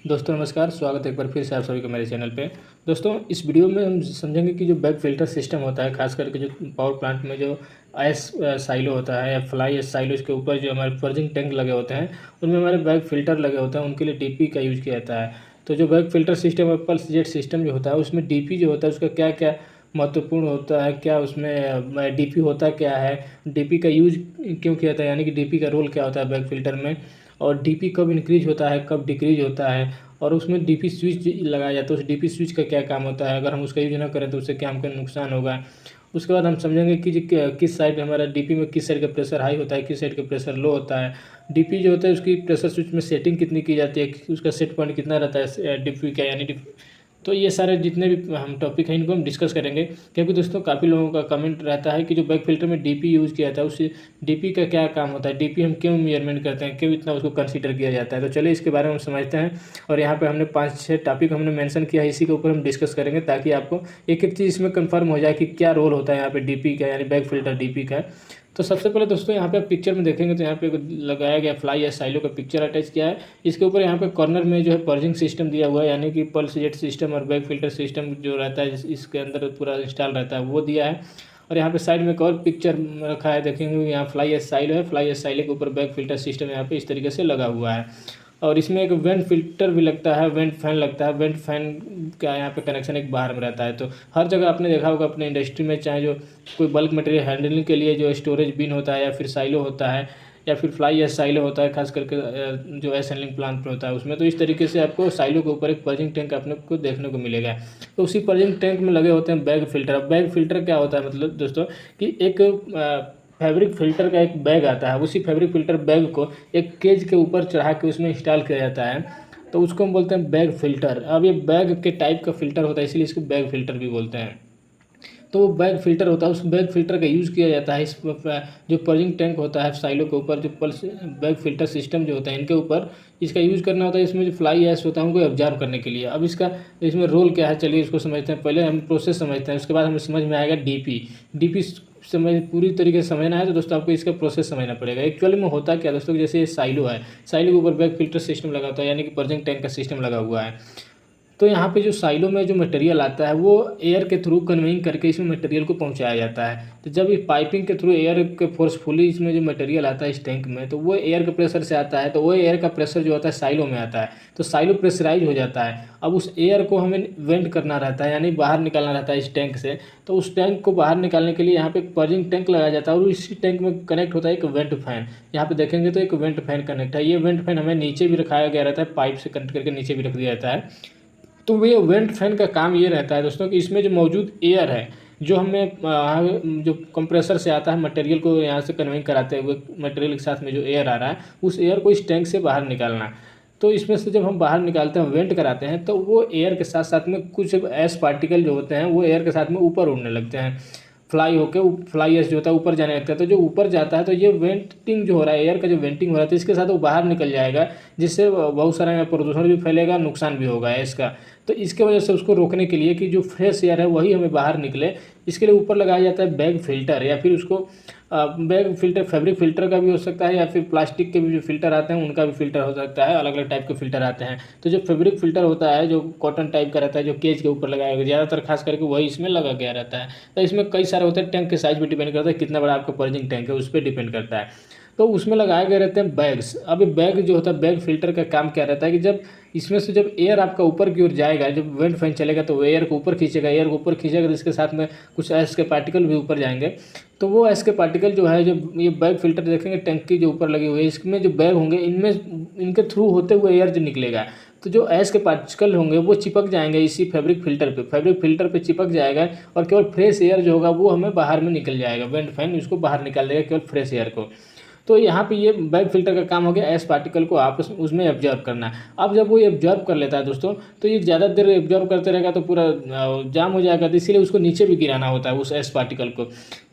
दोस्तों नमस्कार, स्वागत है एक बार फिर से आप सभी का मेरे चैनल पे। दोस्तों इस वीडियो में हम समझेंगे कि जो बैग फ़िल्टर सिस्टम होता है, ख़ास करके जो पावर प्लांट में जो साइलो होता है या फ्लाई ऐश साइलो, इसके ऊपर जो हमारे पर्जिंग टैंक लगे होते हैं, उनमें हमारे बैग फ़िल्टर लगे होते हैं, उनके लिए डीपी का यूज़ किया जाता है। तो जो बैग फ़िल्टर सिस्टम और पल्स जेट सिस्टम जो होता है, उसमें डीपी जो होता है उसका क्या-क्या महत्वपूर्ण होता है, क्या उसमें डीपी होता क्या है, डीपी का यूज़ क्यों किया जाता है, यानी कि डीपी का रोल क्या होता है बैग फ़िल्टर में, और डीपी कब इंक्रीज़ होता है, कब डिक्रीज़ होता है, और उसमें डीपी स्विच लगाया जाता है। उस डीपी स्विच का क्या काम होता है, अगर हम उसका यूज़ ना करें तो उससे क्या हमको नुकसान होगा। उसके बाद हम समझेंगे कि किस साइड हमारा डीपी में किस साइड का प्रेशर हाई होता है, किस साइड का प्रेशर लो होता है। डीपी जो होता है उसकी प्रेशर स्विच में सेटिंग कितनी की जाती है, उसका सेट पॉइंट कितना रहता है डीपी का, यानी तो ये सारे जितने भी हम टॉपिक हैं इनको हम डिस्कस करेंगे, क्योंकि दोस्तों काफ़ी लोगों का कमेंट रहता है कि जो बैग फ़िल्टर में डीपी यूज़ किया जाता है, उस डीपी का क्या काम होता है, डीपी हम क्यों मेजरमेंट करते हैं, क्यों इतना उसको कंसीडर किया जाता है। तो चलिए इसके बारे में हम समझते हैं, और यहाँ पे हमने 5-6 टॉपिक हमने मेंशन किया है, इसी के ऊपर हम डिस्कस करेंगे ताकि आपको एक-एक चीज़ इसमें कन्फर्म हो जाए कि क्या रोल होता है यहाँ पे डीपी का, यानी बैग फ़िल्टर डीपी का। तो सबसे पहले दोस्तों यहाँ पे आप पिक्चर में देखेंगे तो यहाँ पे लगाया गया फ्लाई या साइलो का पिक्चर अटैच किया है। इसके ऊपर यहाँ पे कॉर्नर में जो है पर्जिंग सिस्टम दिया हुआ है, यानी कि पल्स जेट सिस्टम और बैग फ़िल्टर सिस्टम जो रहता है इसके अंदर पूरा इंस्टॉल रहता है वो दिया है। और यहाँ पे साइड में एक और पिक्चर रखा है, देखेंगे यहाँ फ्लाई एस साइलो है, फ्लाई एस साइलो के ऊपर बैग फ़िल्टर सिस्टम यहाँ पे इस तरीके से लगा हुआ है। और इसमें एक वेंट फ़िल्टर भी लगता है, वेंट फैन लगता है। वेंट फैन का यहाँ पे कनेक्शन एक बाहर में रहता है। तो हर जगह आपने देखा होगा अपने इंडस्ट्री में, चाहे जो कोई बल्क मटेरियल हैंडलिंग के लिए जो स्टोरेज बिन होता है, या फिर साइलो होता है, या फिर फ्लाई या साइलो होता है, खास करके जो एसेंबलिंग प्लांट पे होता है उसमें, तो इस तरीके से आपको साइलो के ऊपर एक पर्जिंग टैंक अपने को देखने को मिलेगा। तो उसी पर्जिंग टैंक में लगे होते हैं बैग फ़िल्टर। अब बैग फ़िल्टर क्या होता है, मतलब दोस्तों कि एक फैब्रिक फ़िल्टर का एक बैग आता है, उसी फैब्रिक फ़िल्टर बैग को एक केज के ऊपर चढ़ा के उसमें इंस्टॉल किया जाता है, तो उसको हम बोलते हैं बैग फ़िल्टर। अब ये बैग के टाइप का फ़िल्टर होता है, इसलिए इसको बैग फ़िल्टर भी बोलते हैं। तो वो बैग फ़िल्टर होता है, उस बैग फ़िल्टर का यूज़ किया जाता है इस जो पर्जिंग टैंक होता है साइलो के ऊपर, जो पल्स बैग फ़िल्टर सिस्टम जो होता है इनके ऊपर इसका यूज़ करना होता है। इसमें जो फ्लाई ऐश होता है उनको ऑब्जर्व करने के लिए। अब इसका इसमें रोल क्या है, चलिए इसको समझते हैं। पहले हम प्रोसेस समझते हैं, उसके बाद हमें समझ में आएगा डीपी। डीपी समझ पूरी तरीके से समझना है तो दोस्तों आपको इसका प्रोसेस समझना पड़ेगा। एक्चुअली में होता क्या दोस्तों, जैसे ये साइलो है, साइलो के ऊपर बैग फ़िल्टर सिस्टम लगा होता है, यानी कि पर्जिंग टैंक का सिस्टम लगा हुआ है। तो यहाँ पे जो साइलो में जो मटेरियल आता है वो एयर के थ्रू कन्वेइंग करके इसमें मटेरियल को पहुँचाया जाता है। तो जब ये पाइपिंग के थ्रू एयर के फोर्सफुली इसमें जो मटेरियल आता है इस टैंक में, तो वो एयर के प्रेशर से आता है, तो वो एयर का प्रेशर जो होता है साइलो में आता है, तो साइलो प्रेशराइज हो जाता है। अब उस एयर को हमें वेंट करना रहता है, यानी बाहर निकालना रहता है इस टैंक से। तो उस टैंक को बाहर निकालने के लिए यहाँ पे एक पर्जिंग टैंक लगाया जाता है, और इसी टैंक में कनेक्ट होता है एक वेंट फैन। यहाँ पे देखेंगे तो एक वेंट फैन कनेक्ट है। ये वेंट फैन हमें नीचे भी रखाया गया रहता है, पाइप से कनेक्ट करके नीचे भी रख दिया जाता है। तो ये वेंट फैन का काम ये रहता है दोस्तों कि इसमें जो मौजूद एयर है, जो हमें जो कंप्रेसर से आता है मटेरियल को यहाँ से कन्वेइंग कराते हुए, मटेरियल के साथ में जो एयर आ रहा है उस एयर को इस टैंक से बाहर निकालना। तो इसमें से जब हम बाहर निकालते हैं, वेंट कराते हैं, तो वो एयर के साथ साथ में कुछ ऐश पार्टिकल जो होते हैं वो एयर के साथ में ऊपर उड़ने लगते हैं, फ्लाई होके फ्लाई ऐश जो होता है ऊपर जाने लगता है। तो जो ऊपर जाता है तो ये वेंटिंग जो हो रहा है, एयर का जो वेंटिंग हो रहा है, तो इसके साथ वो बाहर निकल जाएगा, जिससे बहुत सारा प्रदूषण भी फैलेगा, नुकसान भी होगा इसका। तो इसके वजह से उसको रोकने के लिए कि जो फ्रेश एयर है वही हमें बाहर निकले, इसके लिए ऊपर लगाया जाता है बैग फ़िल्टर, या फिर उसको बैग फ़िल्टर फैब्रिक फ़िल्टर का भी हो सकता है, या फिर प्लास्टिक के भी जो फ़िल्टर आते हैं उनका भी फ़िल्टर हो सकता है। अलग अलग टाइप के फ़िल्टर आते हैं। तो जो फैब्रिक फ़िल्टर होता है, जो कॉटन टाइप का रहता है, जो केज के ऊपर लगाया गया, ज़्यादातर खास करके वही इसमें लगा गया रहता है। तो इसमें कई सारे होते हैं, टैंक के साइज़ पे डिपेंड करता है, कितना बड़ा आपका पर्जिंग टैंक है उस पर डिपेंड करता है। तो उसमें लगाए गए रहते हैं बैग्स। अब ये बैग जो होता है, बैग फ़िल्टर का काम क्या रहता है कि जब इसमें से जब एयर आपका ऊपर की ओर जाएगा, जब वेंट फैन चलेगा तो वो एयर को ऊपर खींचेगा, एयर को ऊपर खींचेगा तो इसके साथ में कुछ ऐश के पार्टिकल भी ऊपर जाएंगे। तो वो ऐश के पार्टिकल जो है, जब ये बैग फ़िल्टर देखेंगे टंकी जो ऊपर लगी हुई है, इसमें जो बैग होंगे इनमें इनके थ्रू होते हुए एयर जो निकलेगा, तो जो ऐश के पार्टिकल होंगे वो चिपक जाएंगे इसी फैब्रिक फ़िल्टर पे, फैब्रिक फ़िल्टर पे चिपक जाएगा, और केवल फ्रेश एयर जो होगा वो हमें बाहर में निकल जाएगा। वेंट फैन उसको बाहर निकाल देगा, केवल फ्रेश एयर को। तो यहाँ पे ये बैग फ़िल्टर का काम हो गया ऐश पार्टिकल को आपस में उसमें ऑब्जर्व करना। अब जब वो ऑब्जर्व कर लेता है दोस्तों, तो ये ज़्यादा देर ऑब्जर्व करते रहेगा तो पूरा जाम हो जाएगा, तो इसीलिए उसको नीचे भी गिराना होता है उस ऐश पार्टिकल को।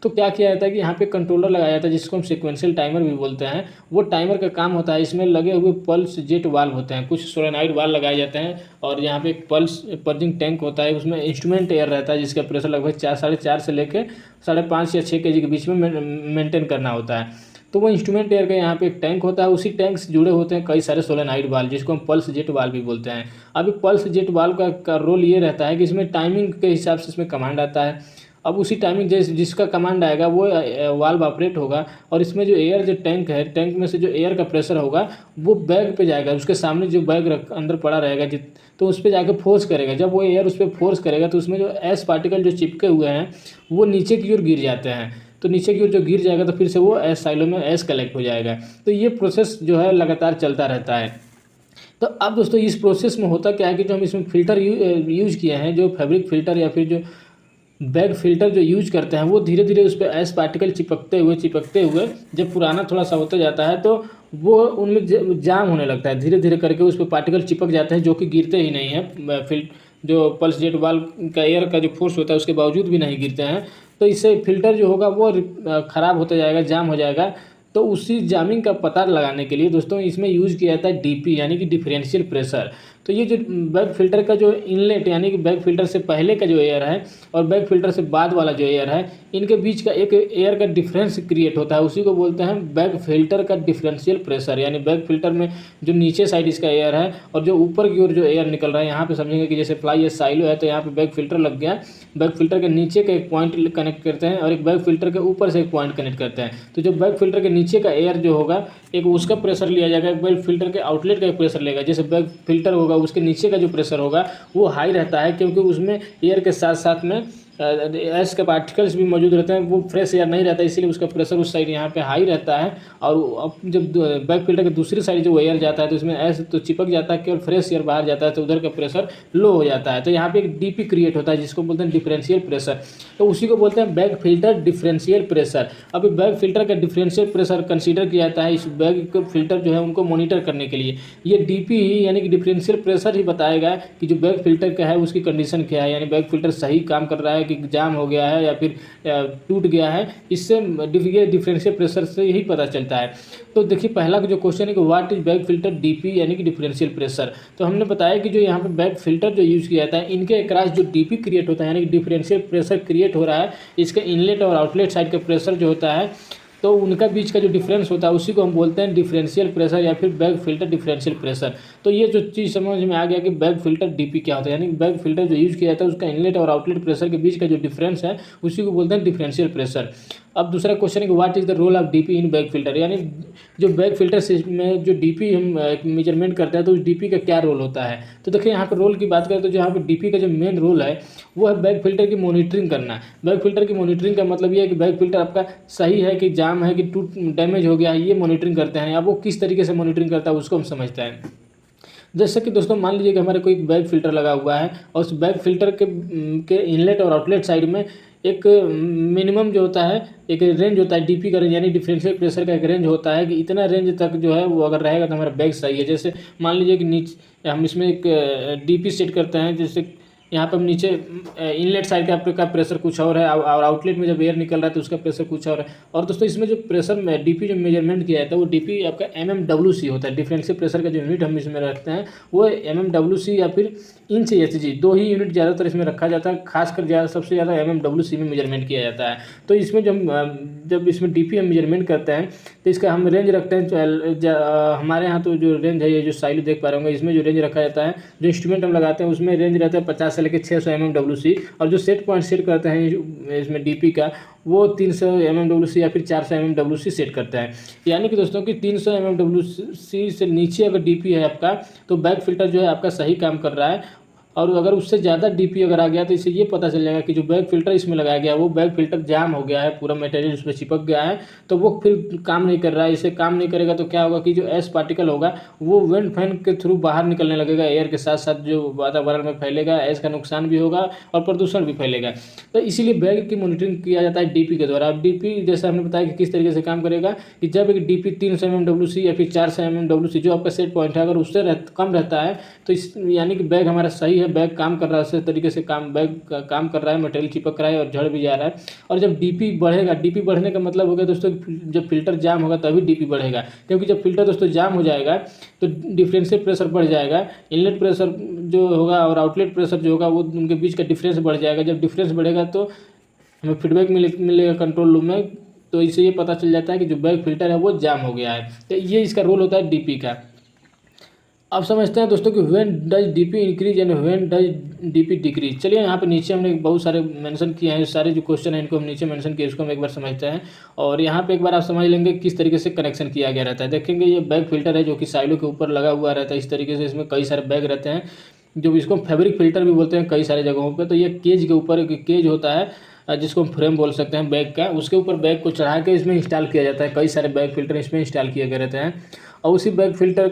तो क्या किया जाता है कि यहाँ पे कंट्रोलर लगाया जाता है, जिसको हम सीक्वेंशियल टाइमर भी बोलते हैं। वो टाइमर का काम होता है, इसमें लगे हुए पल्स जेट वाल्व होते हैं, कुछ सोलेनॉइड वाल्व लगाए जाते हैं, और यहाँ पे एक पल्स पर्जिंग टैंक होता है, उसमें इंस्ट्रूमेंट एयर रहता है जिसका प्रेशर लगभग 4 साढ़े 4 से लेकर 5.5 या 6 kg के बीच में मेंटेन करना होता है। तो वो इंस्ट्रूमेंट एयर का यहाँ पे एक टैंक होता है, उसी टैंक से जुड़े होते हैं कई सारे सोलेनाइड वाल्व जिसको हम पल्स जेट वाल्व भी बोलते हैं। अब पल्स जेट वाल्व का रोल ये रहता है कि इसमें टाइमिंग के हिसाब से इसमें कमांड आता है। अब उसी टाइमिंग जिसका कमांड आएगा वो वाल्व ऑपरेट होगा, और इसमें जो एयर जो टैंक है, टैंक में से जो एयर का प्रेशर होगा वो बैग पे जाएगा, उसके सामने जो बैग अंदर पड़ा रहेगा तो उस पर जाकर फोर्स करेगा। जब वो एयर उस पर फोर्स करेगा तो उसमें जो एस पार्टिकल जो चिपके हुए हैं वो नीचे की ओर गिर जाते हैं। तो नीचे की ओर जो गिर जाएगा तो फिर से वो एस साइलो में एस कलेक्ट हो जाएगा। तो ये प्रोसेस जो है लगातार चलता रहता है। तो अब दोस्तों इस प्रोसेस में होता क्या है कि जो हम इसमें फ़िल्टर यूज किए हैं, जो फैब्रिक फ़िल्टर या फिर जो बैग फ़िल्टर जो यूज करते हैं, वो धीरे धीरे उस पर एस पार्टिकल चिपकते हुए जब पुराना थोड़ा सा होता जाता है तो वो उनमें जाम होने लगता है। धीरे धीरे करके उस पर पार्टिकल चिपक जाते हैं जो कि गिरते ही नहीं हैं। जो पल्स जेट वाल्व का एयर का जो फोर्स होता है उसके बावजूद भी नहीं गिरते हैं। तो इससे फ़िल्टर जो होगा वो ख़राब होता जाएगा, जाम हो जाएगा। तो उसी जामिंग का पता लगाने के लिए दोस्तों इसमें यूज़ किया जाता है डीपी यानी कि डिफरेंशियल प्रेशर। तो ये जो बैग फ़िल्टर का जो इनलेट यानी कि बैग फ़िल्टर से पहले का जो एयर है और बैग फ़िल्टर से बाद वाला जो एयर है, इनके बीच का एक एयर का डिफरेंस क्रिएट होता है, उसी को बोलते हैं बैग फ़िल्टर का डिफरेंशियल प्रेशर। यानी बैग फ़िल्टर में जो नीचे साइड इसका एयर है और जो ऊपर की ओर जो एयर निकल रहा है, यहाँ पे समझेंगे कि जैसे फ्लाई या साइलो है तो यहाँ पे बैग फ़िल्टर लग गया। बैग फ़िल्टर के नीचे का एक पॉइंट कनेक्ट करते हैं और एक बैग फ़िल्टर के ऊपर से एक पॉइंट कनेक्ट करते हैं। तो जो बैग फ़िल्टर के नीचे का एयर जो होगा एक उसका प्रेशर लिया जाएगा, एक बैग फ़िल्टर के आउटलेट का एक प्रेशर लेगा। जैसे बैग फ़िल्टर होगा उसके नीचे का जो प्रेशर होगा वो हाई रहता है, क्योंकि उसमें एयर के साथ साथ में एस के पार्टिकल्स भी मौजूद रहते हैं, वो फ्रेश एयर नहीं रहता, इसीलिए उसका प्रेशर उस साइड यहाँ पे हाई रहता है। और अब जब बैग फ़िल्टर के दूसरी साइड जो एयर जाता है तो इसमें एस तो चिपक जाता है, केवल फ्रेश एयर बाहर जाता है तो उधर का प्रेशर लो हो जाता है। तो यहाँ पे एक डीपी क्रिएट होता है जिसको बोलते हैं डिफरेंशियल प्रेशर। तो उसी को बोलते हैं बैग फ़िल्टर डिफरेंशियल प्रेशर। अब बैग फ़िल्टर का डिफरेंशियल प्रेशर कंसीडर किया जाता है इस बैग फ़िल्टर जो है उनको मॉनिटर करने के लिए। ये डीपी ही यानी कि डिफरेंशियल प्रेशर ही बताएगा कि जो बैग फ़िल्टर का है उसकी कंडीशन क्या है, यानी बैग फ़िल्टर सही काम कर रहा है कि जाम हो गया है या फिर टूट गया है। इससे ये डिफरेंशियल प्रेशर से ही पता चलता है। तो देखिए पहला जो क्वेश्चन है कि what is bag filter DP यानी कि डिफरेंशियल प्रेशर। तो हमने बताया कि जो यहाँ पे बैग फ़िल्टर जो यूज़ किया जाता है इनके अक्रॉस जो डीपी क्रिएट होता है यानी कि डिफरेंशियल प्रेशर क्रिएट हो रहा है, इसके इनलेट और आउटलेट साइड का प्रेशर जो होता है तो उनका बीच का जो डिफरेंस होता है उसी को हम बोलते हैं डिफरेंशियल प्रेशर या फिर बैग फ़िल्टर डिफरेंशियल प्रेशर। तो ये जो चीज़ समझ में आ गया कि बैग फ़िल्टर डीपी क्या होता है, यानी बैग फ़िल्टर जो यूज़ किया जाता है उसका इनलेट और आउटलेट प्रेशर के बीच का जो डिफरेंस है उसी को बोलते हैं डिफरेंशियल प्रेशर। अब दूसरा क्वेश्चन है कि what is the role of DP in bag filter, यानी जो बैग फ़िल्टर में जो डीपी हम मेजरमेंट करते हैं तो उस डीपी का क्या रोल होता है। तो देखिए यहाँ पर रोल की बात करें तो जो यहाँ पर डीपी का जो मेन रोल है वो है बैग फ़िल्टर की मॉनिटरिंग करना। बैग फ़िल्टर की मॉनिटरिंग का मतलब ये है कि बैग फ़िल्टर आपका सही है कि जाम है कि डैमेज हो गया है, ये मॉनिटरिंग करते हैं। अब वो किस तरीके से मॉनिटरिंग करता है उसको हम समझते हैं। जैसे कि दोस्तों मान लीजिए कि हमारे कोई बैग फ़िल्टर लगा हुआ है और उस बैग फ़िल्टर के इनलेट और आउटलेट साइड में एक मिनिमम जो होता है एक रेंज होता है डीपी का रेंज यानी डिफरेंशियल प्रेशर का एक रेंज होता है कि इतना रेंज तक जो है वो अगर रहेगा तो हमारा बैग सही है। जैसे मान लीजिए कि नीचे हम इसमें एक डीपी सेट करते हैं, जैसे यहाँ पर हम नीचे इनलेट साइड का प्रेशर कुछ और है और आउटलेट में जब एयर निकल रहा है तो उसका प्रेशर कुछ और है। और दोस्तों इसमें जो प्रेशर में डीपी जो मेजरमेंट किया जाता है वो डीपी आपका mmWc होता है। डिफरेंशियल प्रेशर का जो यूनिट हम इसमें रखते हैं वो mmWc या फिर इंच HG, दो ही यूनिट ज़्यादातर इसमें रखा जाता है, खासकर सबसे ज़्यादा mmWc में मेजरमेंट किया जाता है। तो इसमें जब इसमें डीपी हम मेजरमेंट करते हैं तो इसका हम रेंज रखते हैं। हमारे यहाँ तो जो रेंज है ये जो साइलो देख पा रहे होंगे इसमें जो रेंज रखा जाता है, जो इंस्ट्रूमेंट हम लगाते हैं उसमें रेंज रहता है 50 से लेकर 600 mmWc। और जो सेट पॉइंट सेट करते हैं इसमें डीपी का वो 300 mmWc या फिर 400 mmWc सेट करता है। यानी कि दोस्तों कि 300 mmWc से नीचे अगर डीपी है आपका तो बैग फ़िल्टर जो है आपका सही काम कर रहा है। और अगर उससे ज़्यादा डीपी अगर आ गया तो इससे ये पता चल जाएगा कि जो बैग फ़िल्टर इसमें लगाया गया है वो बैग फ़िल्टर जाम हो गया है, पूरा मटेरियल उस पर चिपक गया है, तो वो फिर काम नहीं कर रहा है। इसे काम नहीं करेगा तो क्या होगा कि जो एस पार्टिकल होगा वो विंड फैन के थ्रू बाहर निकलने लगेगा, एयर के साथ साथ जो वातावरण में फैलेगा, एस का नुकसान भी होगा और प्रदूषण भी फैलेगा। तो इसीलिए बैग की मॉनिटरिंग किया जाता है डीपी के द्वारा। अब डीपी जैसे हमने बताया कि किस तरीके से काम करेगा कि जब एक डीपी 300 mmWc या फिर 400 mmWc जो आपका सेट पॉइंट है अगर उससे कम रहता है तो इस यानी कि बैग हमारा सही है, बैग काम कर रहा है, अच्छे तरीके से बैग काम कर रहा है, मटेरियल चिपक रहा है और झड़ भी जा रहा है। और जब डीपी बढ़ेगा, डीपी बढ़ने का मतलब हो गया दोस्तों जब फिल्टर जाम होगा तभी डीपी बढ़ेगा, क्योंकि जब फिल्टर दोस्तों जाम हो जाएगा तो डिफरेंशियल प्रेशर बढ़ जाएगा, इनलेट प्रेशर जो होगा और आउटलेट प्रेशर जो होगा वो उनके बीच का डिफरेंस बढ़ जाएगा। जब डिफरेंस बढ़ेगा तो हमें फीडबैक मिलेगा कंट्रोल रूम में तो इससे ये पता चल जाता है कि जो बैग फिल्टर है वो जाम हो गया है। तो ये इसका रोल होता है डीपी का। अब समझते हैं दोस्तों कि when does DP increase and when does DP decrease. चलिए यहाँ पे नीचे हमने बहुत सारे मेंशन किए हैं, सारे जो क्वेश्चन हैं इनको हम नीचे मेंशन किए, इसको हम एक बार समझते हैं। और यहाँ पे एक बार आप समझ लेंगे किस तरीके से कनेक्शन किया गया रहता है। देखेंगे ये बैग फिल्टर है जो कि साइलो के ऊपर लगा हुआ रहता है इस तरीके से। इसमें कई सारे बैग रहते हैं जो इसको फैब्रिक फिल्टर भी बोलते हैं कई सारे जगहों पर। तो ये केज के ऊपर एक केज होता है जिसको हम फ्रेम बोल सकते हैं बैग का, उसके ऊपर बैग को चढ़ा के इसमें इंस्टॉल किया जाता है। कई सारे बैग फिल्टर इसमें इंस्टॉल किए गए रहते हैं। और उसी बैग फिल्टर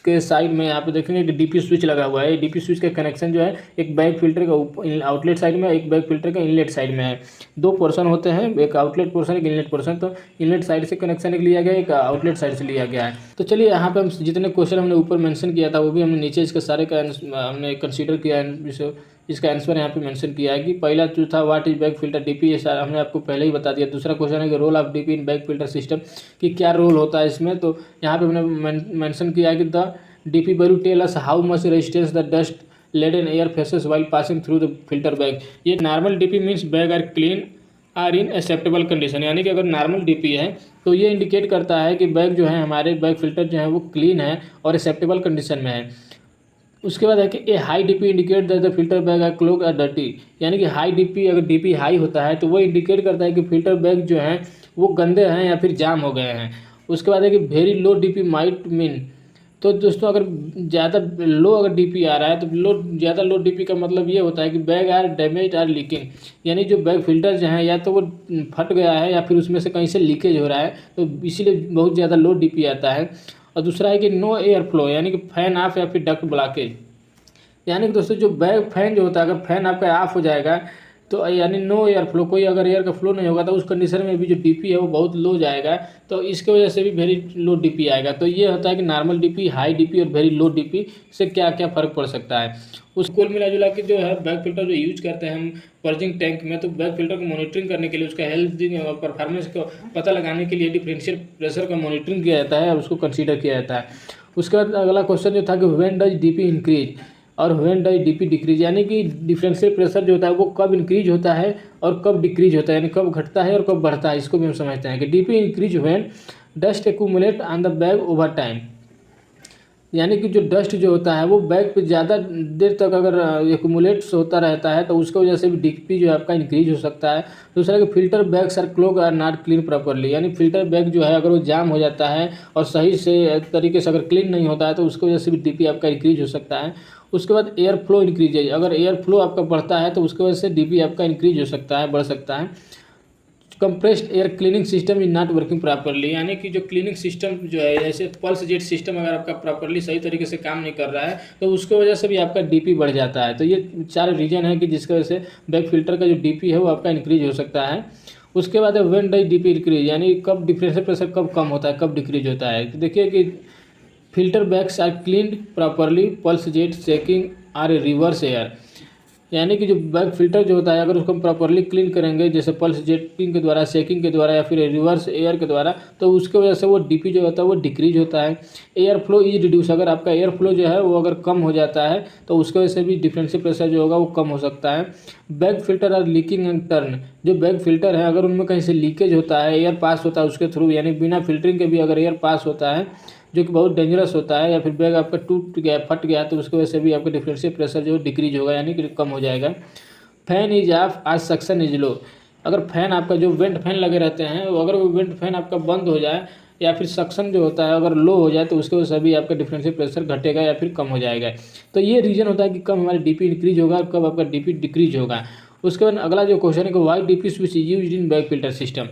के साइड में यहाँ पे देखेंगे कि डीपी स्विच लगा हुआ है। डीपी स्विच का कनेक्शन जो है एक बैग फिल्टर का आउटलेट साइड में, एक बैग फिल्टर का इनलेट साइड में है। दो पोर्शन होते हैं, एक आउटलेट पोर्शन एक इनलेट पोर्शन। तो इनलेट साइड से कनेक्शन एक लिया गया, एक आउटलेट साइड से लिया गया है। तो चलिए यहाँ पे हम जितने क्वेश्चन हमने ऊपर मेंशन किया था वो भी हमने नीचे इसके सारे का हमने कंसीडर किया है। इसका आंसर यहाँ पे मेंशन किया है कि पहला जो था what is bag filter DP, ये सारा हमने आपको पहले ही बता दिया। दूसरा क्वेश्चन है कि role of DP in bag filter system, कि क्या रोल होता है इसमें। तो यहाँ पे हमने मेंशन किया है कि the DP value tell us how much resistance the dust laden air faces while passing through the filter bag. ये normal DP means bag are clean or in acceptable condition, यानी कि अगर नॉर्मल डीपी है तो ये indicate करता है कि बैग जो है हमारे बैग फिल्टर जो है वो क्लीन है और एक्सेप्टेबल कंडीशन में है। उसके बाद है कि a high DP indicate that the filter bag are clog or dirty, यानी कि हाई डीपी, अगर डीपी हाई होता है तो वो इंडिकेट करता है कि फिल्टर बैग जो हैं वो गंदे हैं या फिर जाम हो गए हैं। उसके बाद है कि very low DP might mean, तो दोस्तों अगर ज़्यादा लो अगर डीपी आ रहा है तो ज़्यादा लो डीपी का मतलब ये होता है कि bag are damage or leaking, यानी जो बैग फिल्टर जो है या तो वो फट गया है या फिर उसमें से कहीं से लीकेज हो रहा है, तो इसीलिए बहुत ज़्यादा लो डीपी आता है। और दूसरा है कि नो एयर फ्लो, यानी कि फैन ऑफ या फिर डक्ट ब्लॉकेज, यानी कि दोस्तों जो बैग फैन जो होता है अगर फैन आपका ऑफ हो जाएगा तो यानी नो एयर फ्लो, कोई अगर एयर का फ्लो नहीं होगा तो उस कंडीशन में भी जो डीपी है वो बहुत लो जाएगा, तो इसके वजह से भी वेरी लो डीपी आएगा। तो ये होता है कि नॉर्मल डीपी, हाई डीपी और वेरी लो डीपी से क्या क्या फ़र्क पड़ सकता है। उस कुल मिला जुला के जो है बैग फिल्टर जो यूज करते हैं हम पर्जिंग टैंक में, तो बैग फिल्टर को मॉनिटरिंग करने के लिए, उसका हेल्थ और परफॉर्मेंस को पता लगाने के लिए डिफरेंशियल प्रेशर का मॉनिटरिंग किया जाता है और उसको कंसीडर किया जाता है। उसके बाद अगला क्वेश्चन जो था कि व्हेन डज डीपी इंक्रीज और व्हेन डज डीपी डिक्रीज, यानी कि डिफरेंशियल प्रेशर जो होता है वो कब इंक्रीज होता है और कब डिक्रीज होता है, यानी कब घटता है और कब बढ़ता है। इसको भी हम समझते हैं कि DP increase when dust accumulate on the bag over time, यानी कि जो डस्ट जो होता है वो बैग पे ज़्यादा देर तक अगर एक्यूमुलेट्स होता रहता है तो उसकी वजह से भी डीपी जो है आपका इंक्रीज हो सकता है। दूसरा कि filter bags are clog or not clean properly, यानी फिल्टर बैग जो है अगर वो जाम हो जाता है और सही से तरीके से अगर क्लीन नहीं होता है तो उसकी वजह से भी डीपी आपका इंक्रीज हो सकता है। उसके बाद एयर फ्लो इंक्रीज है, अगर एयर फ्लो आपका बढ़ता है तो उसकी वजह से डीपी आपका इंक्रीज हो सकता है, बढ़ सकता है। Compressed air cleaning system is not working properly, यानी कि जो क्लीनिंग सिस्टम जो है जैसे पल्स जेट सिस्टम अगर आपका प्रॉपरली सही तरीके से काम नहीं कर रहा है तो उसकी वजह से भी आपका डीपी बढ़ जाता है। तो ये 4 रीजन है कि जिसकी वजह से बैग फिल्टर का जो डीपी है वो आपका इंक्रीज हो सकता है। उसके बाद है व्हेन डज डीपी इंक्रीज, यानी कब डिफरेंशियल प्रेशर कब कम होता है, कब डिक्रीज होता है। तो देखिए कि filter bags are cleaned properly, pulse jet checking or reverse air, यानी कि जो बैग फिल्टर जो होता है अगर उसको हम प्रॉपरली क्लीन करेंगे जैसे पल्स जेटिंग के द्वारा, सेकिंग के द्वारा या फिर रिवर्स एयर के द्वारा, तो उसके वजह से वो डीपी जो होता है वो डिक्रीज होता है। एयर फ्लो इज रिड्यूस, अगर आपका एयर फ्लो जो है वो अगर कम हो जाता है तो उसके वजह से भी डिफरेंशियल प्रेशर जो होगा वो कम हो सकता है। Bag filter are leaking and torn, जो बैग फिल्टर है अगर उनमें कहीं से लीकेज होता है, एयर पास होता है उसके थ्रू, यानी बिना फिल्टरिंग के भी अगर एयर पास होता है जो कि बहुत डेंजरस होता है, या फिर बैग आपका टूट गया, फट गया, तो उसकी वजह से भी आपका डिफरेंशियल प्रेशर जो डिक्रीज होगा, यानी कि कम हो जाएगा। फैन इज ऑफ आज सक्शन इज लो, अगर फैन आपका जो वेंट फैन लगे रहते हैं अगर वो वेंट फैन आपका बंद हो जाए या फिर सक्शन जो होता है अगर लो हो जाए तो उसकी वजह से भी आपका डिफरेंशियल प्रेशर घटेगा या फिर कम हो जाएगा। तो ये रीज़न होता है कि कब हमारा डीपी इंक्रीज होगा और कब आपका डीपी डिक्रीज होगा। उसके बाद अगला जो क्वेश्चन है कि why DP switch use in bag filter system.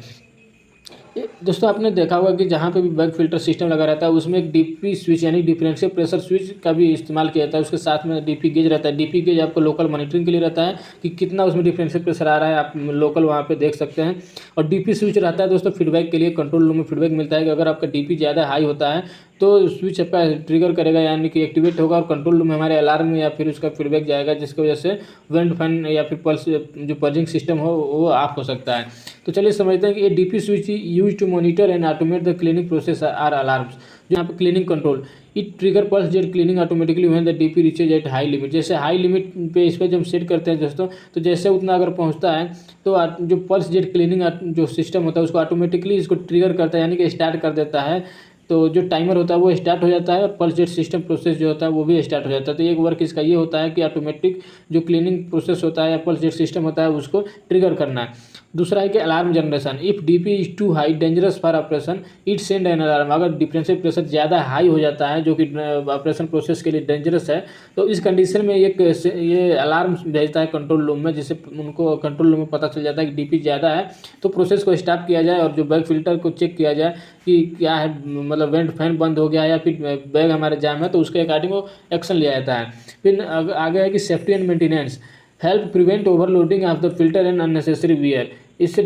दोस्तों आपने देखा होगा कि जहाँ पे भी बैग फिल्टर सिस्टम लगा रहता है उसमें एक डीपी स्विच यानी डिफरेंशियल प्रेशर स्विच का भी इस्तेमाल किया जाता है। उसके साथ में डीपी गेज रहता है। डीपी गेज आपको लोकल मॉनिटरिंग के लिए रहता है कि कितना उसमें डिफरेंशियल प्रेशर आ रहा है, आप लोकल वहाँ पे देख सकते हैं। और डीपी स्विच रहता है दोस्तों फीडबैक के लिए, कंट्रोल रूम में फीडबैक मिलता है कि अगर आपका डीपी ज़्यादा हाई होता है तो स्विच आपका ट्रिगर करेगा, यानी कि एक्टिवेट होगा और कंट्रोल रूम में हमारे अलार्म या फिर उसका फीडबैक जाएगा, जिसकी वजह से वेंट फैन या फिर पल्स जो पर्जिंग सिस्टम हो वो ऑफ हो सकता है। तो चलिए समझते हैं कि ये DP switch use to monitor and automate the cleaning process or alarms. जो यहाँ पे cleaning control, it trigger pulse jet cleaning automatically when the DP reaches at high limit. जैसे हाई लिमिट पे इस पर जब सेट करते हैं दोस्तों, तो जैसे उतना अगर पहुँचता है तो जो पल्स जेट क्लीनिंग जो सिस्टम होता है उसको ऑटोमेटिकली इसको ट्रिगर करता है, यानी कि स्टार्ट कर देता है। तो जो टाइमर होता है वो स्टार्ट हो जाता है और पल्स जेट सिस्टम प्रोसेस जो होता है वो भी स्टार्ट हो जाता है। तो एक वर्क इसका ये होता है कि ऑटोमेटिक जो क्लीनिंग प्रोसेस होता है या पल्स जेट सिस्टम होता है उसको ट्रिगर करना है। दूसरा है कि alarm generation, if DP is too high dangerous for operation it send an alarm. अगर डिफरेंशियल प्रेशर ज़्यादा हाई हो जाता है जो कि ऑपरेशन प्रोसेस के लिए डेंजरस है, तो इस कंडीशन में ये अलार्म भेजता है कंट्रोल रूम में, जिससे उनको कंट्रोल रूम में पता चल जाता है कि डीपी ज़्यादा है, तो प्रोसेस को स्टॉप किया जाए और जो बैग फिल्टर को चेक किया जाए कि क्या है, मतलब वेंट फैन बंद हो गया है या फिर बैग हमारे जाम है, तो उसके अकॉर्डिंग वो एक्शन लिया जाता है। फिर आगे है कि safety and maintenance, help prevent overloading of the filter and unnecessary wear. इससे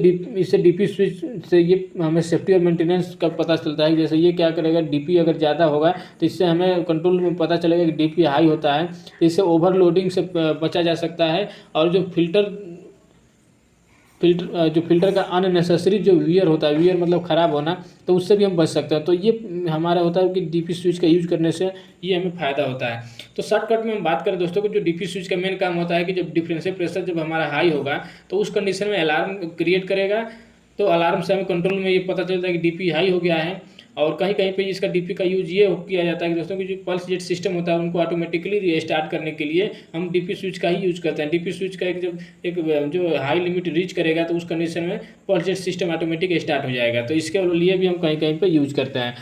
डीपी स्विच से ये हमें सेफ्टी और मेंटेनेंस का पता चलता है। जैसे ये क्या करेगा, डीपी अगर ज़्यादा होगा तो इससे हमें कंट्रोल में पता चलेगा कि डीपी हाई होता है, तो इससे ओवरलोडिंग से बचा जा सकता है। और जो फिल्टर का अननेसेसरी जो वियर होता है, वियर मतलब ख़राब होना, तो उससे भी हम बच सकते हैं। तो ये हमारा होता है कि डीपी स्विच का यूज करने से ये हमें फ़ायदा होता है। तो शॉर्टकट में हम बात करें दोस्तों को, जो डीपी स्विच का मेन काम होता है कि जब डिफरेंशियल प्रेशर जब हमारा हाई होगा तो उस कंडीशन में अलार्म क्रिएट करेगा। तो अलार्म से हमें कंट्रोल में ये पता चलता है कि डीपी हाई हो गया है। और कहीं कहीं पे इसका डीपी का यूज ये किया जाता है कि दोस्तों की जो पल्स जेट सिस्टम होता है उनको ऑटोमेटिकली रीस्टार्ट करने के लिए हम डीपी स्विच का ही यूज करते हैं। डीपी स्विच का एक जो हाई लिमिट रीच करेगा तो उस कंडीशन में pulse jet system automatic start हो जाएगा। तो इसके लिए भी हम कहीं कहीं पे यूज करते हैं।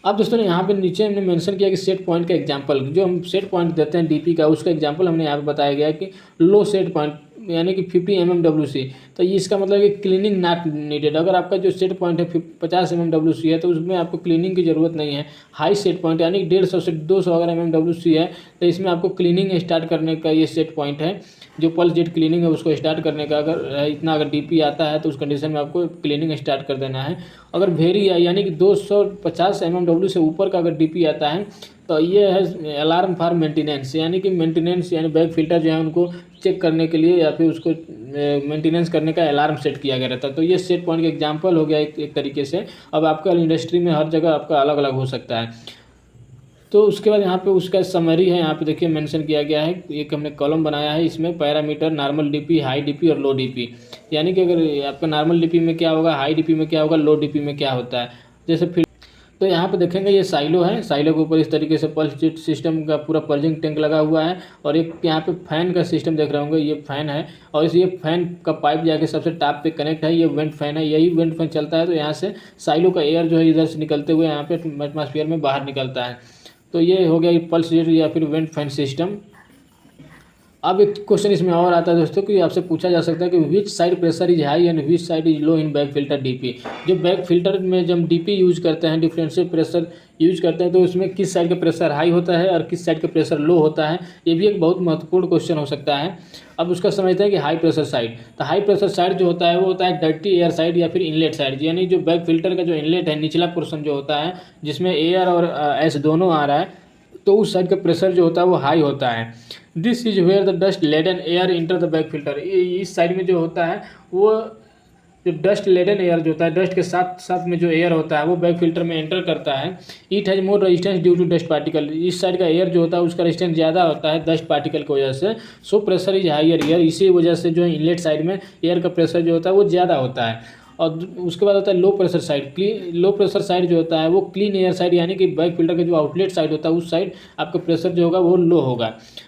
अब दोस्तों ने यहाँ पे नीचे हमने मेंशन किया कि सेट पॉइंट का एग्जांपल, जो हम सेट पॉइंट देते हैं डीपी का, उसका एग्जांपल हमने यहाँ पे बताया गया है कि लो सेट पॉइंट यानी कि 50 mmWc। तो ये इसका मतलब है कि क्लीनिंग नॉट नीडेड। अगर आपका जो सेट पॉइंट है 50 mmWc है तो उसमें आपको क्लीनिंग की ज़रूरत नहीं है। हाई सेट पॉइंट यानी 150 से 200 अगर mmWc है तो इसमें आपको क्लीनिंग स्टार्ट करने का ये सेट पॉइंट है। जो पल्स जेट क्लीनिंग है उसको स्टार्ट करने का अगर इतना अगर डीपी आता है तो उस कंडीशन में आपको क्लीनिंग स्टार्ट कर देना है। अगर वेरी है यानी कि 250 mmW से ऊपर का अगर डीपी आता है तो ये है अलार्म फॉर मेंटेनेंस, यानी कि मेंटेनेंस यानी बैग फिल्टर जो है उनको चेक करने के लिए या फिर उसको मेंटेनेंस करने का अलार्म सेट किया गया रहता है। तो ये सेट पॉइंट का एग्जांपल हो गया एक तरीके से। अब आपका इंडस्ट्री में हर जगह आपका अलग अलग हो सकता है। तो उसके बाद यहाँ पे उसका समरी है, यहाँ पे देखिए मेंशन किया गया है। एक हमने कॉलम बनाया है, इसमें parameter normal DP, high DP और लो डीपी, यानी कि अगर आपका नॉर्मल डीपी में क्या होगा, हाई डीपी में क्या होगा, लो डीपी में क्या होता है। जैसे फिर तो यहाँ पे देखेंगे ये साइलो है, साइलो के ऊपर इस तरीके से पल्स जेट सिस्टम का पूरा पर्जिंग टैंक लगा हुआ है और एक यहाँ पे फैन का सिस्टम देख रहे होंगे, ये फैन है और इस ये फैन का पाइप जाके सबसे टॉप पे कनेक्ट है। ये वेंट फैन है, यही वेंट फैन चलता है तो यहाँ से साइलो का एयर जो है इधर से निकलते हुए यहाँ पे एटमॉस्फेयर में बाहर निकलता है। तो ये हो गया पल्स जेट या फिर वेंट फैन सिस्टम। अब एक क्वेश्चन इसमें और आता है दोस्तों कि आपसे पूछा जा सकता है कि which side pressure is high and which side is low in bag filter DP. जो बैग फिल्टर में जब डीपी यूज करते हैं, डिफरेंशियल प्रेशर यूज करते हैं, तो उसमें किस साइड का प्रेशर हाई होता है और किस साइड का प्रेशर लो होता है, ये भी एक बहुत महत्वपूर्ण क्वेश्चन हो सकता है। अब उसका समझते हैं कि हाई प्रेशर साइड, तो हाई प्रेशर साइड जो होता है वो होता है डर्टी एयर साइड या फिर इनलेट साइड, यानी जो बैग फिल्टर का जो इनलेट है निचला पोर्शन जो होता है जिसमें एयर और एस दोनों आ रहा है, तो उस साइड का प्रेशर जो होता है वो हाई होता है। This is where the dust laden air enter the bag filter. इस साइड में जो होता है वो जो डस्ट लेडन एयर जो होता है, डस्ट के साथ साथ में जो एयर होता है वो बैग फिल्टर में एंटर करता है। It has more resistance due to dust particle. इस साइड का एयर जो होता है उसका रेजिस्टेंस ज़्यादा होता है डस्ट पार्टिकल की वजह से। So pressure is higher air, इसी वजह से जो इनलेट साइड में एयर का प्रेशर जो होता है वो ज़्यादा होता है। और उसके बाद होता है low pressure side. Low pressure side जो होता है वो क्लीन एयर साइड, यानी कि बैग फिल्टर का जो आउटलेट साइड होता है उस साइड आपका प्रेशर जो होगा वो लो होगा।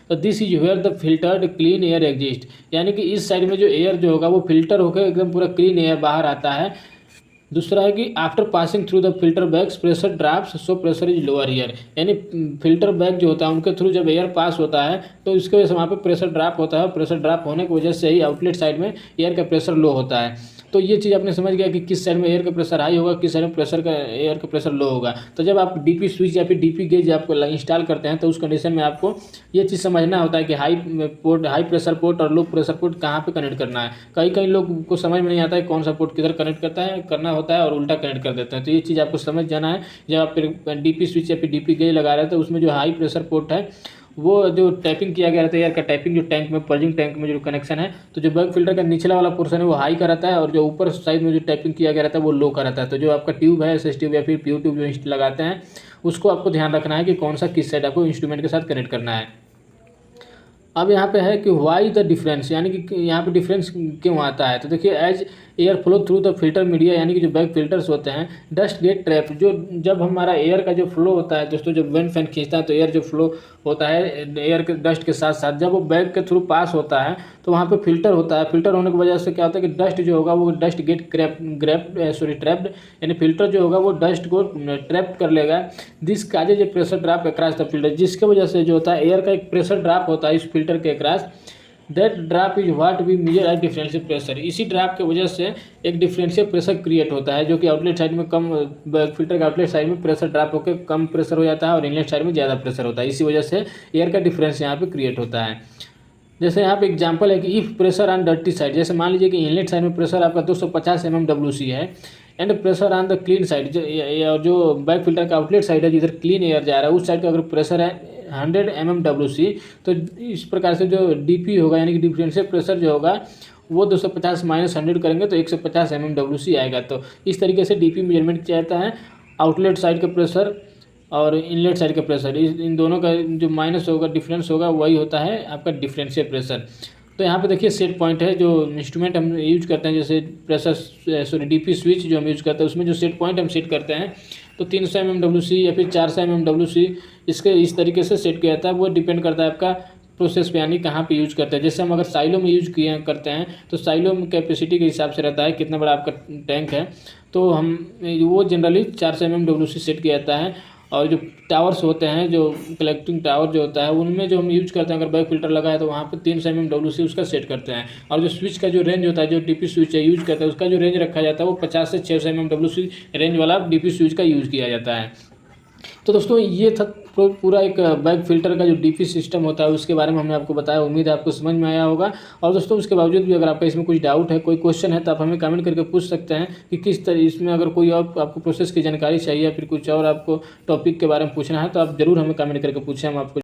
तो this is where the filtered clean air exist, यानी कि इस साइड में जो एयर जो होगा वो फिल्टर होकर एकदम पूरा क्लीन एयर बाहर आता है। दूसरा है कि after passing through the filter bags pressure drops so pressure is lower year, यानी फिल्टर बैग जो होता है उनके थ्रू जब एयर पास होता है तो इसकी वजह से वहाँ पे प्रेशर ड्रॉप होता है और प्रेशर ड्रॉप होने की वजह से ही आउटलेट साइड में एयर का प्रेशर लो होता है। तो ये चीज़ आपने समझ गया कि किस साइड में एयर का प्रेशर हाई होगा, किस साइड में एयर का प्रेशर लो होगा। तो जब आप डीपी स्विच या फिर डीपी गेज आपको इंस्टॉल करते हैं तो उस कंडीशन में आपको ये चीज़ समझना होता है कि हाई प्रेशर पोर्ट और लो प्रेशर पोर्ट कहाँ पे कनेक्ट करना है। कई लोग को समझ में नहीं आता है कौन सा पोर्ट किधर कनेक्ट करना होता है और उल्टा कनेक्ट कर देते हैं। तो ये चीज़ आपको समझ जाना है। जब आप फिर डीपी स्विच या फिर डीपी गेज लगा रहे हैं तो उसमें जो हाई प्रेशर पोर्ट है वो जो टैपिंग किया गया रहता है एयर का, टैपिंग जो टैंक में, पर्जिंग टैंक में जो कनेक्शन है, तो जो बैक फिल्टर का निचला वाला पोर्शन है वो हाई का रहता है और जो ऊपर साइड में जो टैपिंग किया गया रहता है वो लो का रहता है। तो जो आपका ट्यूब है, एसएस ट्यूब या फिर पीयू ट्यूब जो लगाते हैं, उसको आपको ध्यान रखना है कि कौन सा किस साइड आपको इंस्ट्रूमेंट के साथ कनेक्ट करना है। अब यहाँ पे है कि वाई द डिफरेंस, यानी कि यहाँ पे डिफरेंस क्यों आता है। तो देखिए, as air flow through the filter media, यानी कि जो बैक फिल्टर्स होते हैं, डस्ट गेट ट्रैप, जो जब हमारा एयर का जो फ्लो होता है दोस्तों, जब वेंट फैन खींचता है तो एयर जो फ्लो होता है एयर के डस्ट के साथ साथ, जब वो बैक के थ्रू पास होता है तो वहाँ पे फिल्टर होता है। फिल्टर होने की वजह से क्या होता है कि डस्ट जो होगा वो डस्ट गेट ट्रैप्ड, यानी फिल्टर जो होगा वो डस्ट को ट्रैप कर लेगा। This causes A pressure drop across the filter, जिसके वजह से जो होता है एयर का एक प्रेशर ड्रॉप होता है इस फिल्टर के across. That drop is what we measure as differential pressure, इसी ड्रॉप की वजह से एक डिफरेंशियल प्रेशर क्रिएट होता है, जो कि आउटलेट साइड में कम, फिल्टर के आउटलेट साइड में प्रेशर ड्रॉप होकर कम प्रेशर हो जाता है और इनलेट साइड में ज़्यादा प्रेशर होता है। इसी वजह से एयर का डिफरेंस यहाँ पे क्रिएट होता है। जैसे यहाँ पे एग्जांपल है कि if pressure on dirty side, जैसे मान लीजिए कि इनलेट साइड में प्रेशर आपका 250 mmWc है, and pressure on the clean side, जो बैक फिल्टर का आउटलेट साइड है जिधर क्लीन एयर जा रहा है, उस साइड का अगर प्रेशर है 100 mmWc, तो इस प्रकार से जो डीपी होगा, यानी कि डिफरेंशियल प्रेशर जो होगा वो 250 माइनस 100 करेंगे तो 150 mmWc आएगा। तो इस तरीके से डीपी मेजरमेंट किया जाता है। आउटलेट साइड का प्रेशर और इनलेट साइड का प्रेशर, इन दोनों का जो माइनस होगा, डिफरेंस होगा, वही होता है आपका डिफरेंशियल प्रेशर। तो यहाँ पे देखिए सेट पॉइंट है, जो इंस्ट्रूमेंट हम यूज करते हैं, जैसे प्रेशर डीपी स्विच जो हम यूज करते हैं, उसमें जो सेट पॉइंट हम सेट करते हैं, तो 300 mmWc या फिर 400 mmWc, इसके इस तरीके से सेट किया जाता है। वो डिपेंड करता है आपका प्रोसेस पे, यानी कहाँ पे यूज करते हैं। जैसे हम अगर साइलो में यूज किए करते हैं तो साइलो में कैपेसिटी के हिसाब से रहता है कितना बड़ा आपका टैंक है, तो हम वो जनरली 400 mmWc सेट किया जाता है। और जो टावर्स होते हैं, जो कलेक्टिंग टावर जो होता है, उनमें जो हम यूज करते हैं, अगर बैक फिल्टर लगा है तो वहाँ पे 300 mmWc उसका सेट करते हैं। और जो स्विच का जो रेंज होता है, जो डीपी स्विच है यूज करता है, उसका जो रेंज रखा जाता है वो 50 से 600 mmWc रेंज वाला डीपी स्विच का यूज़ किया जाता है। तो दोस्तों ये था पूरा एक बैक फिल्टर का जो डीपी सिस्टम होता है उसके बारे में हमने आपको बताया। उम्मीद है आपको समझ में आया होगा। और दोस्तों उसके बावजूद भी अगर आपका इसमें कुछ डाउट है, कोई क्वेश्चन है, तो आप हमें कमेंट करके पूछ सकते हैं कि किस तरह इसमें अगर कोई और आपको प्रोसेस की जानकारी चाहिए या फिर कुछ और आपको टॉपिक के बारे में पूछना है तो आप ज़रूर हमें कमेंट करके पूछें, हम आपको